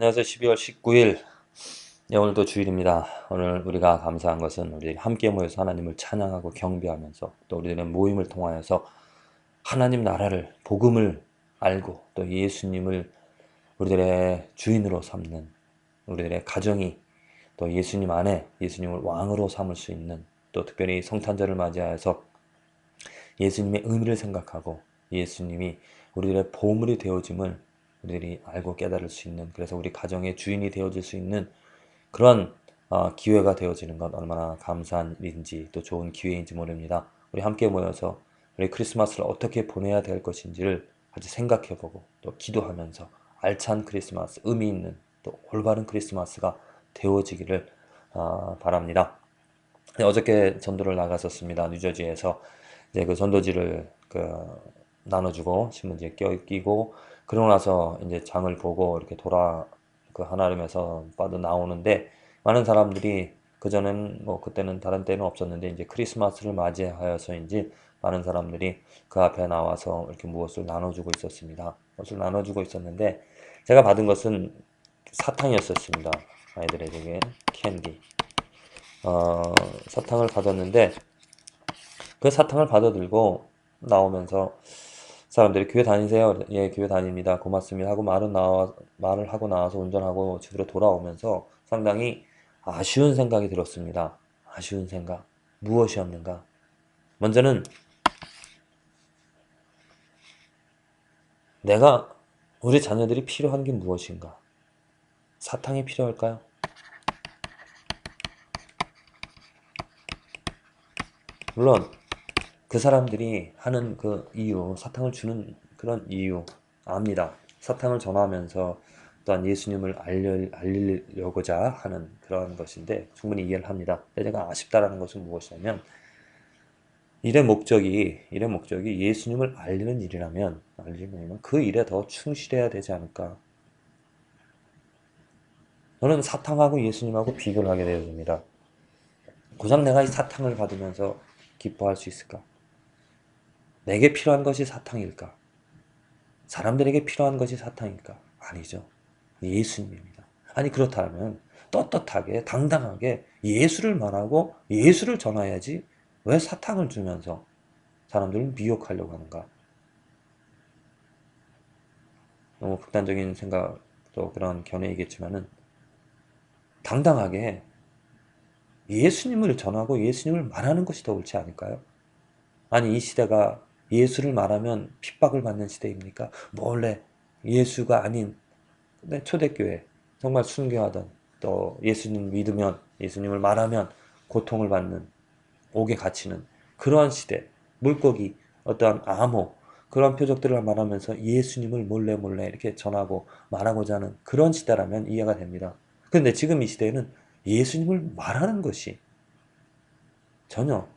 안녕하세요. 12월 19일. 네, 오늘도 주일입니다. 오늘 우리가 감사한 것은 우리 함께 모여서 하나님을 찬양하고 경배하면서 또 우리들의 모임을 통하여서 하나님 나라를, 복음을 알고 또 예수님을 우리들의 주인으로 삼는 우리들의 가정이 또 예수님 안에 예수님을 왕으로 삼을 수 있는 또 특별히 성탄절을 맞이하여서 예수님의 의미를 생각하고 예수님이 우리들의 보물이 되어짐을 우리들이 알고 깨달을 수 있는, 그래서 우리 가정의 주인이 되어질 수 있는 그런 기회가 되어지는 건 얼마나 감사한 일인지 또 좋은 기회인지 모릅니다. 우리 함께 모여서 우리 크리스마스를 어떻게 보내야 될 것인지를 같이 생각해보고 또 기도하면서 알찬 크리스마스, 의미 있는 또 올바른 크리스마스가 되어지기를 바랍니다. 네, 어저께 전도를 나갔었습니다. 뉴저지에서 이제 그 전도지를 나눠주고 신문지에 끼고 그러고 나서 이제 장을 보고 이렇게 그 하나름에서 빠져 나오는데 많은 사람들이 그전엔 뭐 그때는 다른 때는 없었는데 이제 크리스마스를 맞이하여서인지 많은 사람들이 그 앞에 나와서 이렇게 무엇을 나눠주고 있었습니다. 무엇을 나눠주고 있었는데 제가 받은 것은 사탕이었었습니다. 아이들에게 캔디. 사탕을 받았는데 그 사탕을 받아들고 나오면서 사람들이 교회 다니세요? 예, 교회 다닙니다. 고맙습니다. 하고 말을 하고 나와서 운전하고 집으로 돌아오면서 상당히 아쉬운 생각이 들었습니다. 아쉬운 생각. 무엇이었는가? 먼저는 내가 우리 자녀들이 필요한 게 무엇인가? 사탕이 필요할까요? 물론 그 사람들이 하는 그 이유, 사탕을 주는 그런 이유 압니다. 사탕을 전하면서 또한 예수님을 알리려고자 하는 그런 것인데 충분히 이해를 합니다. 근데 제가 아쉽다라는 것은 무엇이냐면 일의 목적이 예수님을 알리는 일이라면 그 일에 더 충실해야 되지 않을까. 저는 사탕하고 예수님하고 비교를 하게 되어집니다. 고작 내가 이 사탕을 받으면서 기뻐할 수 있을까? 내게 필요한 것이 사탕일까? 사람들에게 필요한 것이 사탕일까? 아니죠. 예수님입니다. 아니 그렇다면 떳떳하게 당당하게 예수를 말하고 예수를 전해야지 왜 사탕을 주면서 사람들을 미혹하려고 하는가? 너무 극단적인 생각도 그런 견해이겠지만은 당당하게 예수님을 전하고 예수님을 말하는 것이 더 옳지 않을까요? 아니 이 시대가 예수를 말하면 핍박을 받는 시대입니까? 몰래 예수가 아닌 초대교회 정말 순교하던 또 예수님 믿으면 예수님을 말하면 고통을 받는 옥에 갇히는 그러한 시대, 물고기, 어떠한 암호 그런 표적들을 말하면서 예수님을 몰래 몰래 이렇게 전하고 말하고자 하는 그런 시대라면 이해가 됩니다. 그런데 지금 이 시대에는 예수님을 말하는 것이 전혀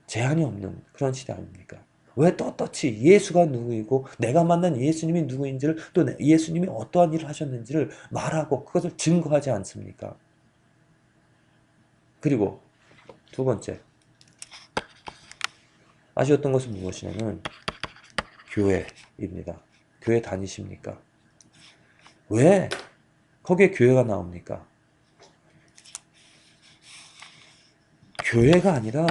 제한이 없는 그런 시대 아닙니까? 왜 떳떳이 예수가 누구이고 내가 만난 예수님이 누구인지를 또 예수님이 어떠한 일을 하셨는지를 말하고 그것을 증거하지 않습니까? 그리고 두 번째, 아쉬웠던 것은 무엇이냐면 교회입니다. 교회 다니십니까? 왜 거기에 교회가 나옵니까? 교회가 아니라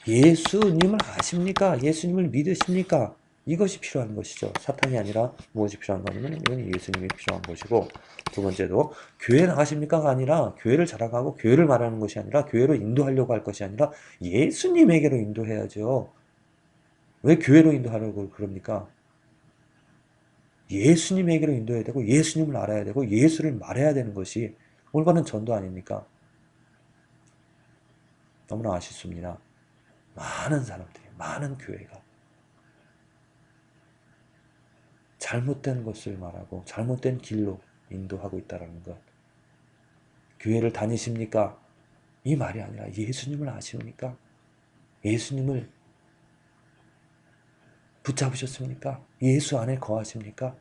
예수님을 아십니까? 예수님을 믿으십니까? 이것이 필요한 것이죠. 사탄이 아니라 무엇이 필요한 거냐면 이건 예수님이 필요한 것이고 두 번째도 교회 나가십니까가 아니라 교회를 자랑하고 교회를 말하는 것이 아니라 교회로 인도하려고 할 것이 아니라 예수님에게로 인도해야죠. 왜 교회로 인도하려고 그럽니까? 예수님에게로 인도해야 되고 예수님을 알아야 되고 예수를 말해야 되는 것이 올바른 전도 아닙니까? 너무나 아쉽습니다. 많은 사람들이, 많은 교회가 잘못된 것을 말하고 잘못된 길로 인도하고 있다는 것. 교회를 다니십니까? 이 말이 아니라 예수님을 아십니까? 예수님을 붙잡으셨습니까? 예수 안에 거하십니까?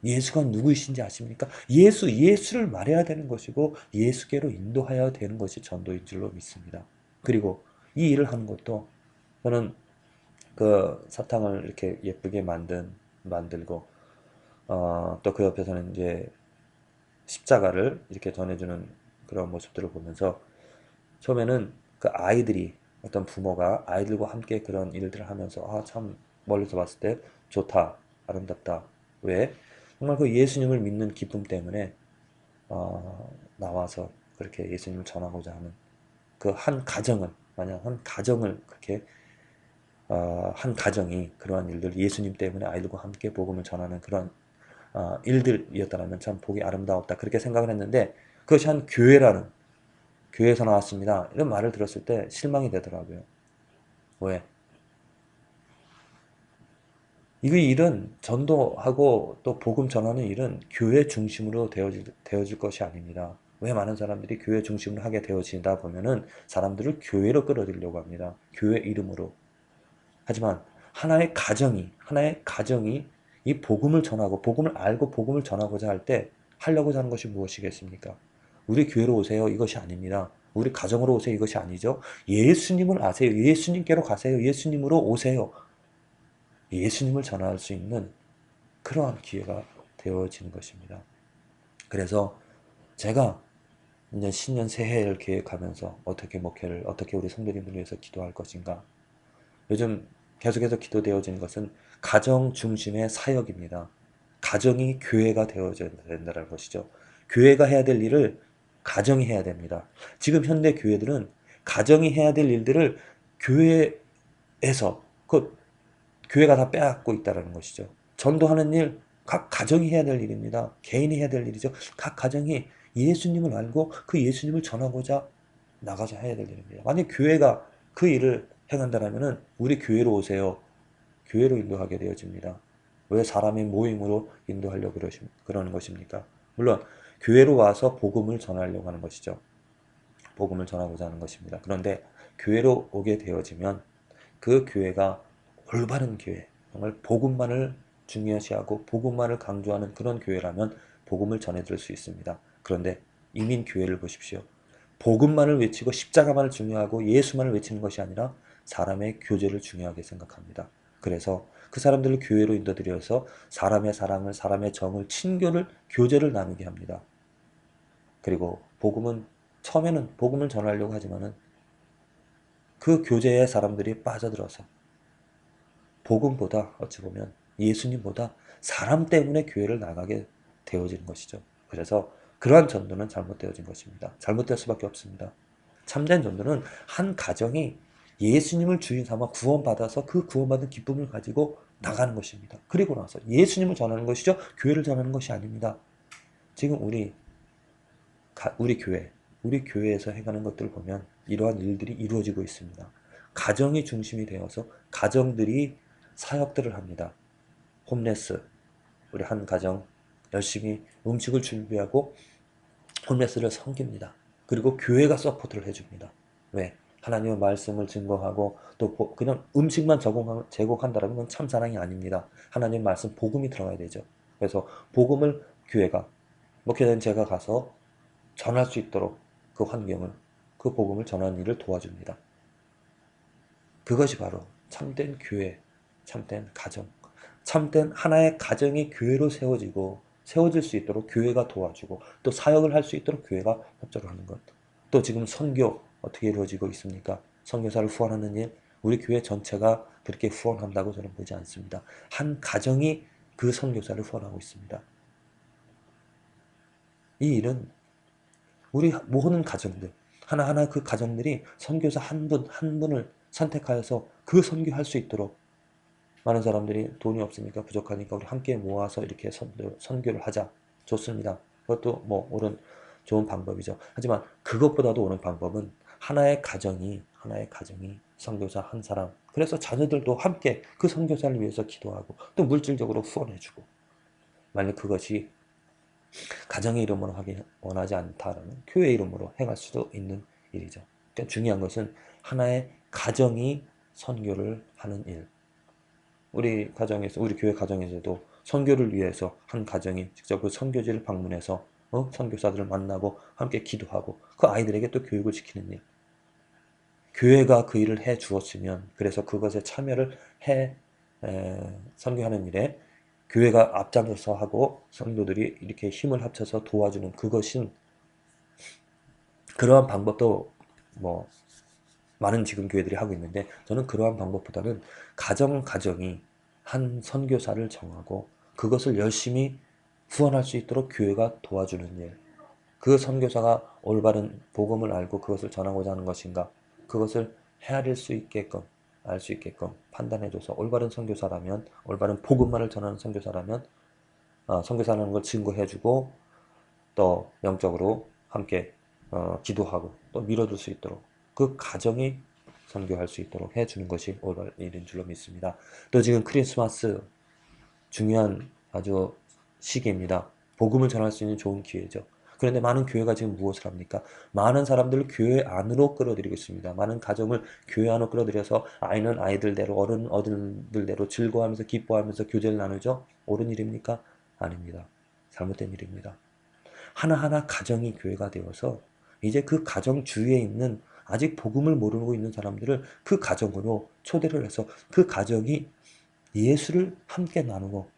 예수가 누구이신지 아십니까? 예수를 말해야 되는 것이고 예수께로 인도해야 되는 것이 전도인 줄로 믿습니다. 그리고 이 일을 하는 것도 저는 그 사탕을 이렇게 예쁘게 만들고 또 그 옆에서는 이제 십자가를 이렇게 전해주는 그런 모습들을 보면서 처음에는 그 아이들이 어떤 부모가 아이들과 함께 그런 일들을 하면서 아, 참 멀리서 봤을 때 좋다, 아름답다. 왜? 정말 그 예수님을 믿는 기쁨 때문에 나와서 그렇게 예수님을 전하고자 하는 그 한 가정은 만약 한 가정을 그렇게 한 가정이 그러한 일들 예수님 때문에 아이들과 함께 복음을 전하는 그런 일들이었다면 참 보기 아름다웠다 그렇게 생각을 했는데 그것이 한 교회에서 나왔습니다. 이런 말을 들었을 때 실망이 되더라고요. 왜? 이 일은 전도하고 또 복음 전하는 일은 교회 중심으로 되어질 것이 아닙니다. 왜 많은 사람들이 교회 중심으로 하게 되어지다 보면은 사람들을 교회로 끌어들이려고 합니다. 교회 이름으로. 하지만 하나의 가정이 이 복음을 전하고 복음을 알고 복음을 전하고자 할 때 하려고자 하는 것이 무엇이겠습니까? 우리 교회로 오세요. 이것이 아닙니다. 우리 가정으로 오세요. 이것이 아니죠. 예수님을 아세요. 예수님께로 가세요. 예수님으로 오세요. 예수님을 전할 수 있는 그러한 기회가 되어지는 것입니다. 그래서 제가 이제 신년 새해를 계획하면서 어떻게 목회를, 어떻게 우리 성도님들을 위해서 기도할 것인가. 요즘 계속해서 기도되어지는 것은 가정 중심의 사역입니다. 가정이 교회가 되어져야 된다는 것이죠. 교회가 해야 될 일을 가정이 해야 됩니다. 지금 현대 교회들은 가정이 해야 될 일들을 교회에서 그 교회가 다 빼앗고 있다는 것이죠. 전도하는 일, 각 가정이 해야 될 일입니다. 개인이 해야 될 일이죠. 각 가정이 예수님을 알고 그 예수님을 전하고자 나가서 해야 될 일입니다. 만약 교회가 그 일을 행한다면 우리 교회로 오세요. 교회로 인도하게 되어집니다. 왜 사람의 모임으로 인도하려고 그러는 것입니까? 물론 교회로 와서 복음을 전하려고 하는 것이죠. 복음을 전하고자 하는 것입니다. 그런데 교회로 오게 되어지면 그 교회가 올바른 교회, 정말 복음만을 중요시하고 복음만을 강조하는 그런 교회라면 복음을 전해드릴 수 있습니다. 그런데 이민 교회를 보십시오. 복음만을 외치고 십자가만을 중요하고 예수만을 외치는 것이 아니라 사람의 교제를 중요하게 생각합니다. 그래서 그 사람들을 교회로 인도드려서 사람의 사랑을, 사람의 정을, 친교를, 교제를 나누게 합니다. 그리고 복음은 처음에는 복음을 전하려고 하지만은 그 교제에 사람들이 빠져들어서 복음보다 어찌 보면 예수님보다 사람 때문에 교회를 나가게 되어지는 것이죠. 그래서 그러한 전도는 잘못되어진 것입니다. 잘못될 수밖에 없습니다. 참된 전도는 한 가정이 예수님을 주인 삼아 구원받아서 그 구원받은 기쁨을 가지고 나가는 것입니다. 그리고 나서 예수님을 전하는 것이죠. 교회를 전하는 것이 아닙니다. 지금 우리 교회에서 해가는 것들을 보면 이러한 일들이 이루어지고 있습니다. 가정이 중심이 되어서 가정들이 사역들을 합니다. 홈레스, 우리 한 가정 열심히 음식을 준비하고 홈레스를 섬깁니다. 그리고 교회가 서포트를 해줍니다. 왜? 하나님의 말씀을 증거하고 또 그냥 음식만 제공한다면 그건 참 사랑이 아닙니다. 하나님의 말씀 복음이 들어가야 되죠. 그래서 복음을 교회가 목회된 제가 가서 전할 수 있도록 그 환경을 그 복음을 전하는 일을 도와줍니다. 그것이 바로 참된 교회, 참된 가정, 참된 하나의 가정이 교회로 세워질 수 있도록 교회가 도와주고 또 사역을 할 수 있도록 교회가 협조를 하는 것. 또 지금 선교 어떻게 이루어지고 있습니까? 선교사를 후원하는 일, 우리 교회 전체가 그렇게 후원한다고 저는 보지 않습니다. 한 가정이 그 선교사를 후원하고 있습니다. 이 일은 우리 모든 가정들, 하나하나 그 가정들이 선교사 한 분, 한 분을 선택하여서 그 선교할 수 있도록 많은 사람들이 돈이 없으니까 부족하니까 우리 함께 모아서 이렇게 선교를 하자. 좋습니다. 그것도 뭐 옳은 좋은 방법이죠. 하지만 그것보다도 옳은 방법은 하나의 가정이 선교사 한 사람. 그래서 자녀들도 함께 그 선교사를 위해서 기도하고 또 물질적으로 후원해주고 만약 그것이 가정의 이름으로 하기 원하지 않다라면 교회 이름으로 행할 수도 있는 일이죠. 그러니까 중요한 것은 하나의 가정이 선교를 하는 일. 우리 교회 가정에서도 선교를 위해서 한 가정이 직접 그 선교지를 방문해서 선교사들을 만나고 함께 기도하고 그 아이들에게 또 교육을 시키는 일. 교회가 그 일을 해 주었으면 그래서 그것에 참여를 해 선교하는 일에 교회가 앞장서서 하고 성도들이 이렇게 힘을 합쳐서 도와주는 그것인 그러한 방법도 뭐 많은 지금 교회들이 하고 있는데 저는 그러한 방법보다는 가정이 한 선교사를 정하고 그것을 열심히 후원할 수 있도록 교회가 도와주는 일. 그 선교사가 올바른 복음을 알고 그것을 전하고자 하는 것인가? 그것을 헤아릴 수 있게끔 알 수 있게끔 판단해줘서 올바른 선교사라면 올바른 복음만을 전하는 선교사라면 선교사라는 걸 증거해주고 또 영적으로 함께 기도하고 또 밀어줄 수 있도록 그 가정이 선교할 수 있도록 해주는 것이 올바른 일인 줄로 믿습니다. 또 지금 크리스마스 중요한 아주 시기입니다. 복음을 전할 수 있는 좋은 기회죠. 그런데 많은 교회가 지금 무엇을 합니까? 많은 사람들을 교회 안으로 끌어들이고 있습니다. 많은 가정을 교회 안으로 끌어들여서 아이는 아이들대로 어른들대로 즐거워하면서 기뻐하면서 교제를 나누죠. 옳은 일입니까? 아닙니다. 잘못된 일입니다. 하나하나 가정이 교회가 되어서 이제 그 가정 주위에 있는 아직 복음을 모르고 있는 사람들을 그 가정으로 초대를 해서 그 가정이 예수를 함께 나누고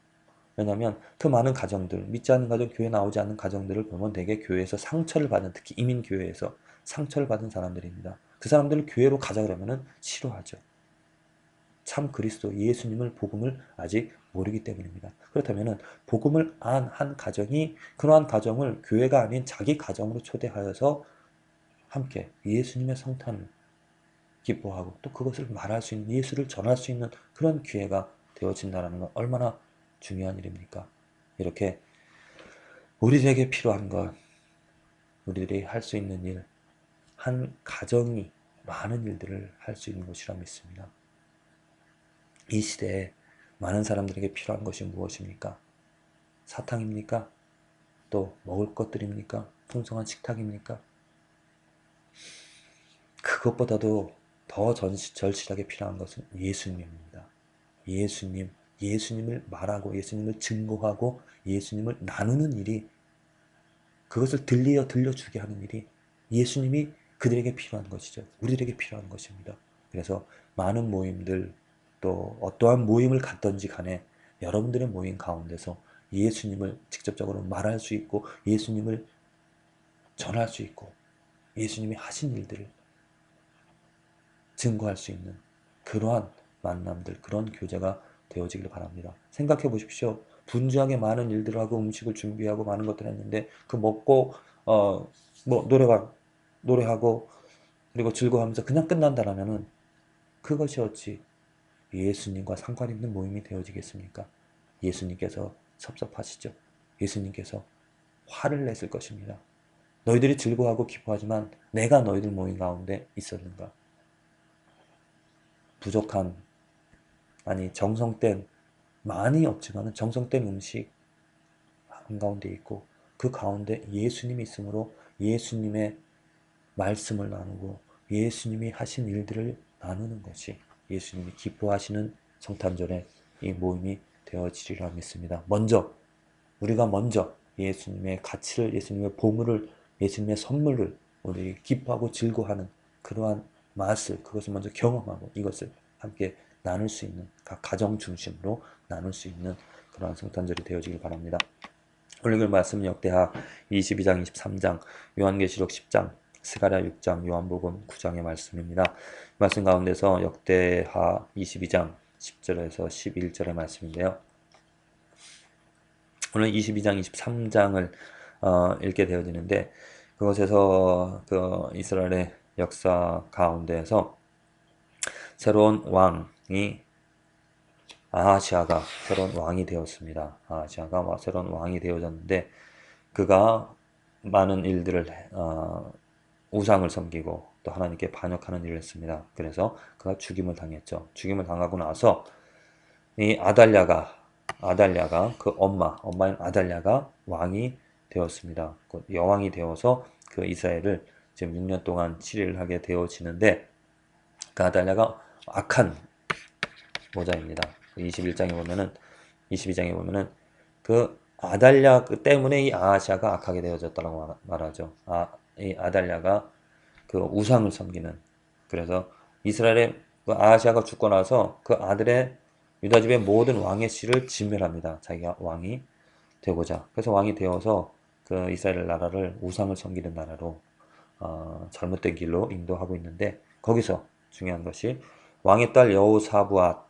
왜냐하면 그 많은 가정들, 믿지 않는 가정, 교회 나오지 않는 가정들을 보면 대개 교회에서 상처를 받은, 특히 이민교회에서 상처를 받은 사람들입니다. 그 사람들을 교회로 가자 그러면은 싫어하죠. 참 그리스도 예수님을 복음을 아직 모르기 때문입니다. 그렇다면은 복음을 안 한 가정이 그러한 가정을 교회가 아닌 자기 가정으로 초대하여서 함께 예수님의 성탄을 기뻐하고 또 그것을 말할 수 있는 예수를 전할 수 있는 그런 기회가 되어진다는 건 얼마나 중요한 일입니까? 이렇게 우리에게 필요한 것, 우리들이 할 수 있는 일, 한 가정이 많은 일들을 할 수 있는 것이라 믿습니다. 이 시대에 많은 사람들에게 필요한 것이 무엇입니까? 사탕입니까? 또 먹을 것들입니까? 풍성한 식탁입니까? 그것보다도 더 절실하게 필요한 것은 예수님입니다. 예수님, 예수님을 말하고 예수님을 증거하고 예수님을 나누는 일이 그것을 들려주게 하는 일이 예수님이 그들에게 필요한 것이죠. 우리들에게 필요한 것입니다. 그래서 많은 모임들 또 어떠한 모임을 갖던지 간에 여러분들의 모임 가운데서 예수님을 직접적으로 말할 수 있고 예수님을 전할 수 있고 예수님이 하신 일들을 증거할 수 있는 그러한 만남들, 그런 교제가 되어지길 바랍니다. 생각해 보십시오. 분주하게 많은 일들을 하고 음식을 준비하고 많은 것들을 했는데 그 먹고 뭐 노래하고 그리고 즐거워하면서 그냥 끝난다라면은 그것이 어찌 예수님과 상관 있는 모임이 되어지겠습니까? 예수님께서 섭섭하시죠. 예수님께서 화를 냈을 것입니다. 너희들이 즐거워하고 기뻐하지만 내가 너희들 모임 가운데 있었는가? 부족한 아니 정성된 많이 없지만 정성된 음식 한가운데 있고 그 가운데 예수님이 있으므로 예수님의 말씀을 나누고 예수님이 하신 일들을 나누는 것이 예수님이 기뻐하시는 성탄절의 이 모임이 되어지리라 믿습니다. 우리가 먼저 예수님의 가치를 예수님의 보물을 예수님의 선물을 우리 기뻐하고 즐거워하는 그러한 맛을 그것을 먼저 경험하고 이것을 함께 나눌 수 있는 각 가정 중심으로 나눌 수 있는 그러한 성탄절이 되어지길 바랍니다. 오늘 그 말씀 역대하 22장 23장 요한계시록 10장 스가랴 6장 요한복음 9장의 말씀입니다. 말씀 가운데서 역대하 22장 10절에서 11절의 말씀인데요. 오늘 22장 23장을 읽게 되어지는데 그것에서 그 이스라엘의 역사 가운데에서 새로운 왕이 아하시아가 새로운 왕이 되었습니다. 아하시아가 새로운 왕이 되어졌는데 그가 많은 일들을 우상을 섬기고 또 하나님께 반역하는 일을 했습니다. 그래서 그가 죽임을 당했죠. 죽임을 당하고 나서 이 아달랴가 그 엄마인 아달랴가 왕이 되었습니다. 그 여왕이 되어서 그 이스라엘을 지금 6년 동안 치리를 하게 되어지는데 그 아달랴가 악한 모자입니다. 22장에 보면은 그 아달랴 때문에 이 아하시아가 악하게 되어졌다고 말하죠. 이 아달랴가 그 우상을 섬기는 그래서 이스라엘의 그 아하시아가 죽고 나서 그 아들의 유다 집의 모든 왕의 씨를 진멸합니다. 자기가 왕이 되고자. 그래서 왕이 되어서 그 이스라엘 나라를 우상을 섬기는 나라로 잘못된 길로 인도하고 있는데, 거기서 중요한 것이 왕의 딸 여호사부앗,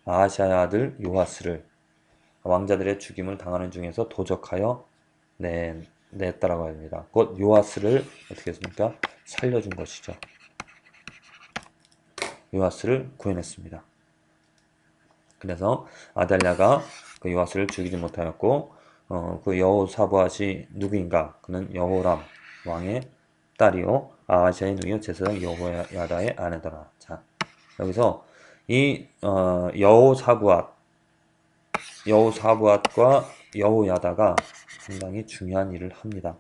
아하샤의 아들 요아스를 왕자들의 죽임을 당하는 중에서 도적하여 냈다라고 합니다. 곧 요아스를 어떻게 했습니까? 살려준 것이죠. 요아스를 구해냈습니다. 그래서 아달랴가 그 요아스를 죽이지 못하였고, 그 여호사부앗이 누구인가? 그는 여호람 왕의 딸이요 아하시아의 누이요 제사장 여호야다의 아내더라. 자, 여기서 이 여호사부앗과 여호야다가 상당히 중요한 일을 합니다.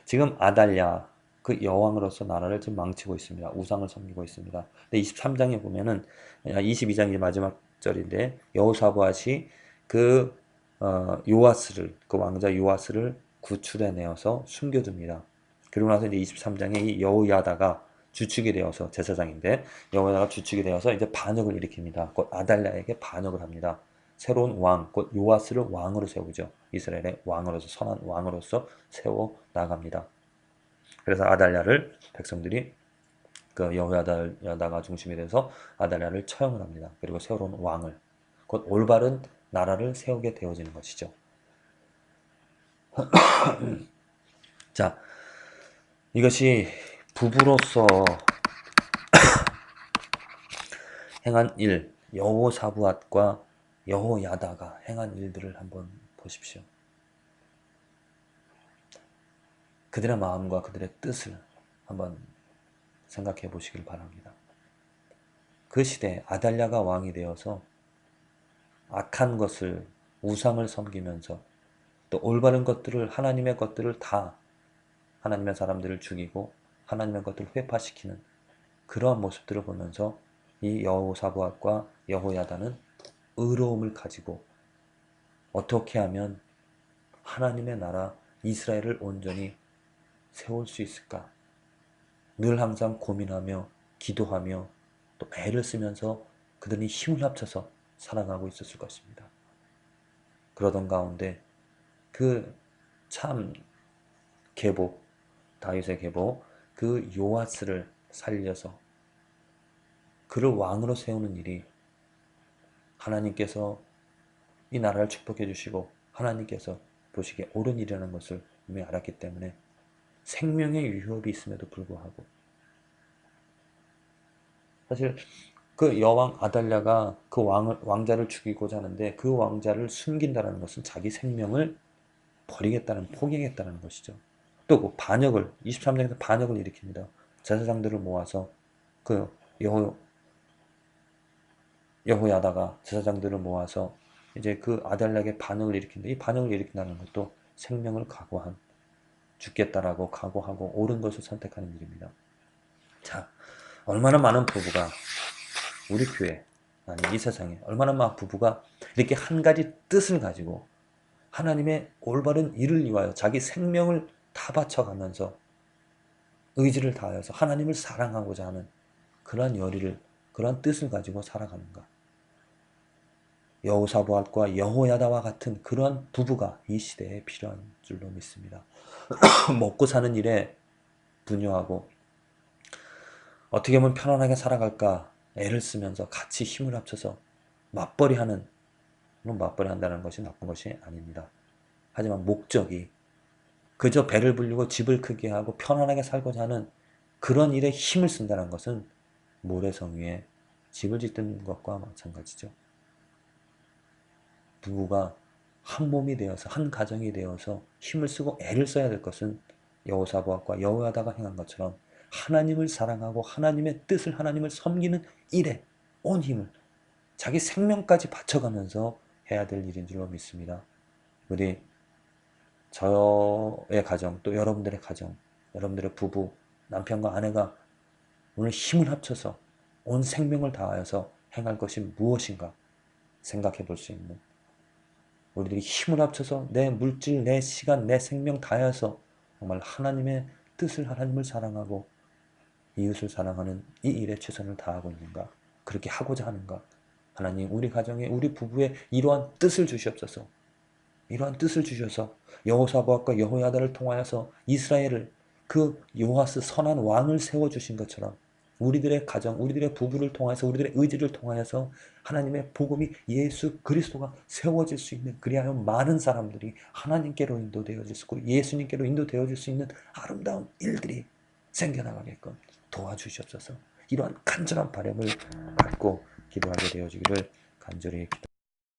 지금 아달랴 그 여왕으로서 나라를 지금 망치고 있습니다. 우상을 섬기고 있습니다. 근데 23장에 보면은 22장이 마지막 절인데 여호사부앗이 그 요아스를 그 왕자 요아스를 구출해내어서 숨겨둡니다. 그리고 나서 이제 23장에 이 여호야다가 주축이 되어서 제사장인데 여호야다가 주축이 되어서 이제 반역을 일으킵니다. 곧 아달랴에게 반역을 합니다. 새로운 왕, 곧 요아스를 왕으로 세우죠. 이스라엘의 왕으로서 선한 왕으로서 세워 나갑니다. 그래서 아달랴를 백성들이 그 여호야다가 중심이 돼서 아달랴를 처형을 합니다. 그리고 새로운 왕을 곧 올바른 나라를 세우게 되어지는 것이죠. 자, 이것이 부부로서 행한 일, 여호사부앗과 여호야다가 행한 일들을 한번 보십시오. 그들의 마음과 그들의 뜻을 한번 생각해 보시길 바랍니다. 그 시대에 아달랴가 왕이 되어서 악한 것을 우상을 섬기면서 또 올바른 것들을 하나님의 것들을 다 하나님의 사람들을 죽이고 하나님의 것들을 회파시키는 그러한 모습들을 보면서 이 여호사부앗과 여호야다는 의로움을 가지고 어떻게 하면 하나님의 나라 이스라엘을 온전히 세울 수 있을까? 늘 항상 고민하며 기도하며 또 애를 쓰면서 그들이 힘을 합쳐서 살아가고 있었을 것입니다. 그러던 가운데 그 참 계보, 다윗의 계보, 그 요아스를 살려서 그를 왕으로 세우는 일이 하나님께서 이 나라를 축복해 주시고 하나님께서 보시기에 옳은 일이라는 것을 이미 알았기 때문에 생명의 위협이 있음에도 불구하고 사실 그 여왕 아달랴가 그 왕자를 죽이고자 하는데 그 왕자를 숨긴다는 것은 자기 생명을 버리겠다는 포기하겠다는 것이죠. 또 그 반역을 23장에서 반역을 일으킵니다. 제사장들을 모아서 그 여호야다가 제사장들을 모아서 이제 그 아달랴에게 반역을 일으킨다. 이 반역을 일으킨다는 것도 생명을 각오한 죽겠다라고 각오하고 옳은 것을 선택하는 일입니다. 자, 얼마나 많은 부부가 우리 교회 아니 이 세상에 얼마나 많은 부부가 이렇게 한 가지 뜻을 가지고 하나님의 올바른 일을 위하여 자기 생명을 다 바쳐가면서 의지를 다하여서 하나님을 사랑하고자 하는 그러한 열의를 그러한 뜻을 가지고 살아가는가. 여호사부앗과 여호야다와 같은 그러한 부부가 이 시대에 필요한 줄로 믿습니다. 먹고 사는 일에 분유하고 어떻게 하면 편안하게 살아갈까 애를 쓰면서 같이 힘을 합쳐서 맞벌이하는, 물론 맞벌이 한다는 것이 나쁜 것이 아닙니다. 하지만 목적이 그저 배를 불리고 집을 크게 하고 편안하게 살고자 하는 그런 일에 힘을 쓴다는 것은 모래성 위에 집을 짓는 것과 마찬가지죠. 부부가 한 몸이 되어서 한 가정이 되어서 힘을 쓰고 애를 써야 될 것은 여호사부앗과 여호야다가 행한 것처럼 하나님을 사랑하고 하나님의 뜻을 하나님을 섬기는 일에 온 힘을 자기 생명까지 바쳐가면서 해야 될 일인 줄로 믿습니다. 우리 저의 가정 또 여러분들의 가정 여러분들의 부부 남편과 아내가 오늘 힘을 합쳐서 온 생명을 다하여서 행할 것이 무엇인가 생각해 볼 수 있는 우리들이 힘을 합쳐서 내 물질, 내 시간, 내 생명 다해서 정말 하나님의 뜻을 하나님을 사랑하고 이웃을 사랑하는 이 일에 최선을 다하고 있는가? 그렇게 하고자 하는가? 하나님, 우리 가정에, 우리 부부에 이러한 뜻을 주시옵소서. 이러한 뜻을 주셔서 여호사밧과 여호야다를 통하여서 이스라엘을, 그 요아스 선한 왕을 세워주신 것처럼 우리들의 가정, 우리들의 부부를 통해서, 우리들의 의지를 통하여서 하나님의 복음이, 예수 그리스도가 세워질 수 있는, 그리하여 많은 사람들이 하나님께로 인도되어질 수 있고 예수님께로 인도되어질 수 있는 아름다운 일들이 생겨나가게끔 도와주시옵소서. 이러한 간절한 바람을 갖고 기도하게 되어지기를 간절히 기도합니다.